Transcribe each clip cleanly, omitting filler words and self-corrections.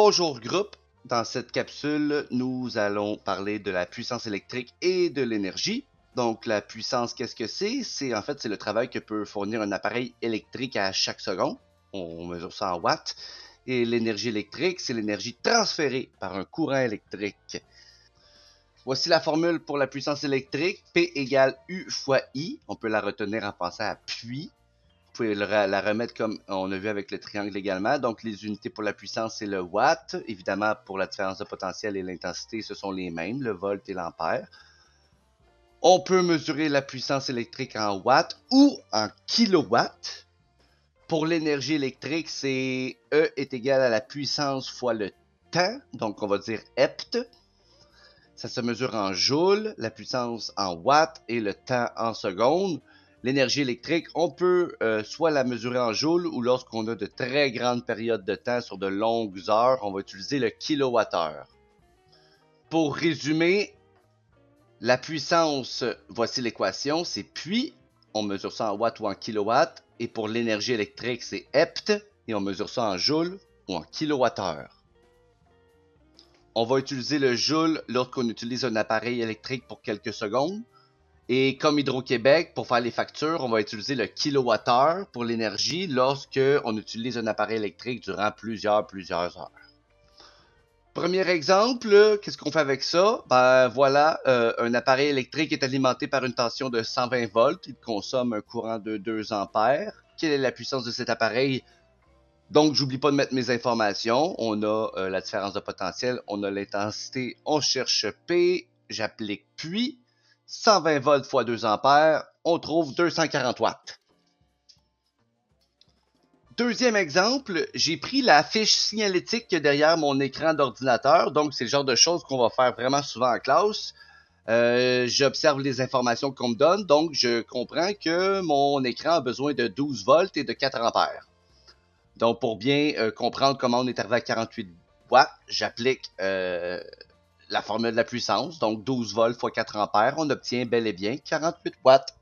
Bonjour groupe, dans cette capsule, nous allons parler de la puissance électrique et de l'énergie. Donc la puissance, qu'est-ce que c'est? C'est le travail que peut fournir un appareil électrique à chaque seconde. On mesure ça en watts. Et l'énergie électrique, c'est l'énergie transférée par un courant électrique. Voici la formule pour la puissance électrique. P égale U fois I. On peut la retenir en pensant à puits. Vous pouvez la remettre comme on a vu avec le triangle également. Donc, les unités pour la puissance, c'est le watt. Évidemment, pour la différence de potentiel et l'intensité, ce sont les mêmes, le volt et l'ampère. On peut mesurer la puissance électrique en watts ou en kilowatts. Pour l'énergie électrique, c'est E est égal à la puissance fois le temps. Donc, on va dire hept. Ça se mesure en joules, la puissance en watts et le temps en secondes. L'énergie électrique, on peut soit la mesurer en joules ou lorsqu'on a de très grandes périodes de temps sur de longues heures, on va utiliser le kilowattheure. Pour résumer, la puissance, voici l'équation, c'est puis, on mesure ça en watts ou en kilowatts, et pour l'énergie électrique, c'est hept, et on mesure ça en joules ou en kilowattheure. On va utiliser le joule lorsqu'on utilise un appareil électrique pour quelques secondes. Et comme Hydro-Québec, pour faire les factures, on va utiliser le kilowattheure pour l'énergie lorsque on utilise un appareil électrique durant plusieurs heures. Premier exemple, qu'est-ce qu'on fait avec ça? Ben voilà, un appareil électrique est alimenté par une tension de 120 volts. Il consomme un courant de 2 ampères. Quelle est la puissance de cet appareil? Donc, j'oublie pas de mettre mes informations. On a la différence de potentiel, on a l'intensité, on cherche P, j'applique puis 120 volts fois 2 ampères, on trouve 240 watts. Deuxième exemple, j'ai pris la fiche signalétique qu'il y a derrière mon écran d'ordinateur. Donc, c'est le genre de choses qu'on va faire vraiment souvent en classe. J'observe les informations qu'on me donne. Donc, je comprends que mon écran a besoin de 12 volts et de 4 ampères. Donc, pour bien comprendre comment on est arrivé à 48 watts, j'applique la formule de la puissance. Donc, 12 volts fois 4 ampères, on obtient bel et bien 48 watts.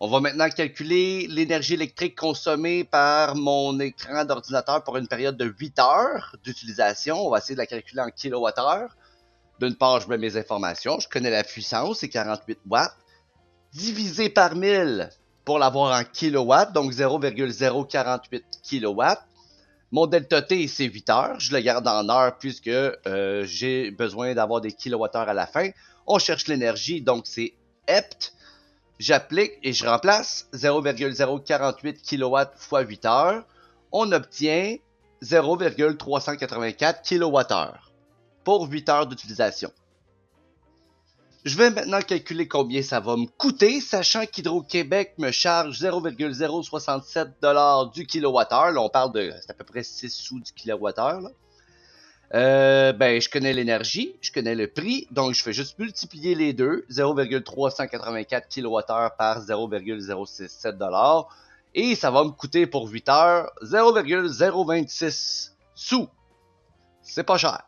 On va maintenant calculer l'énergie électrique consommée par mon écran d'ordinateur pour une période de 8 heures d'utilisation. On va essayer de la calculer en kilowattheure. D'une part, je mets mes informations. Je connais la puissance, c'est 48 watts. Divisé par 1000 pour l'avoir en kilowatts, donc 0,048 kilowatts. Mon delta T, c'est 8 heures. Je le garde en heures puisque j'ai besoin d'avoir des kilowattheures à la fin. On cherche l'énergie, donc c'est hept. J'applique et je remplace 0,048 kW fois 8 heures. On obtient 0,384 kWh pour 8 heures d'utilisation. Je vais maintenant calculer combien ça va me coûter, sachant qu'Hydro-Québec me charge 0,067 $ du kilowattheure. Là, on parle de, c'est à peu près 6 sous du kilowattheure. Je connais l'énergie, je connais le prix, donc je fais juste multiplier les deux, 0,384 kWh par 0,067 $, et ça va me coûter pour 8 heures 0,026 sous. C'est pas cher.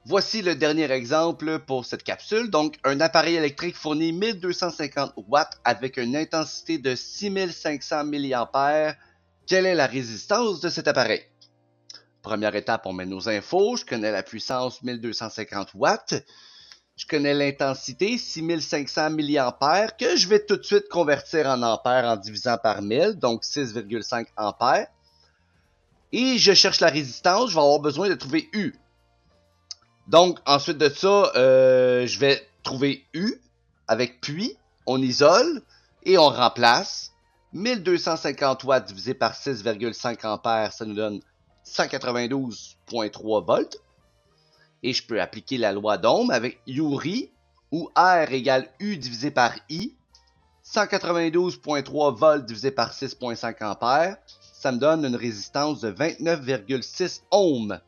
Voici le dernier exemple pour cette capsule. Donc, un appareil électrique fournit 1250 watts avec une intensité de 6500 mA. Quelle est la résistance de cet appareil? Première étape, on met nos infos. Je connais la puissance 1250 watts. Je connais l'intensité 6500 mA que je vais tout de suite convertir en ampères en divisant par 1000, donc 6,5 ampères. Et je cherche la résistance, je vais avoir besoin de trouver U. Donc, ensuite de ça, je vais trouver U avec puis, on isole et on remplace. 1250 watts divisé par 6,5 ampères, ça nous donne 192,3 volts. Et je peux appliquer la loi d'Ohm avec Uri, où R égale U divisé par I. 192,3 volts divisé par 6,5 ampères, ça me donne une résistance de 29,6 ohms.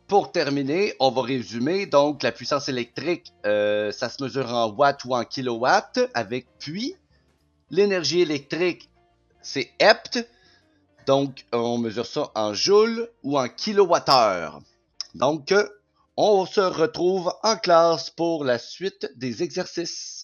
Pour terminer, on va résumer. Donc, la puissance électrique, ça se mesure en watts ou en kilowatts avec puis. L'énergie électrique, c'est hept. Donc, on mesure ça en joules ou en kilowattheure. Donc, on se retrouve en classe pour la suite des exercices.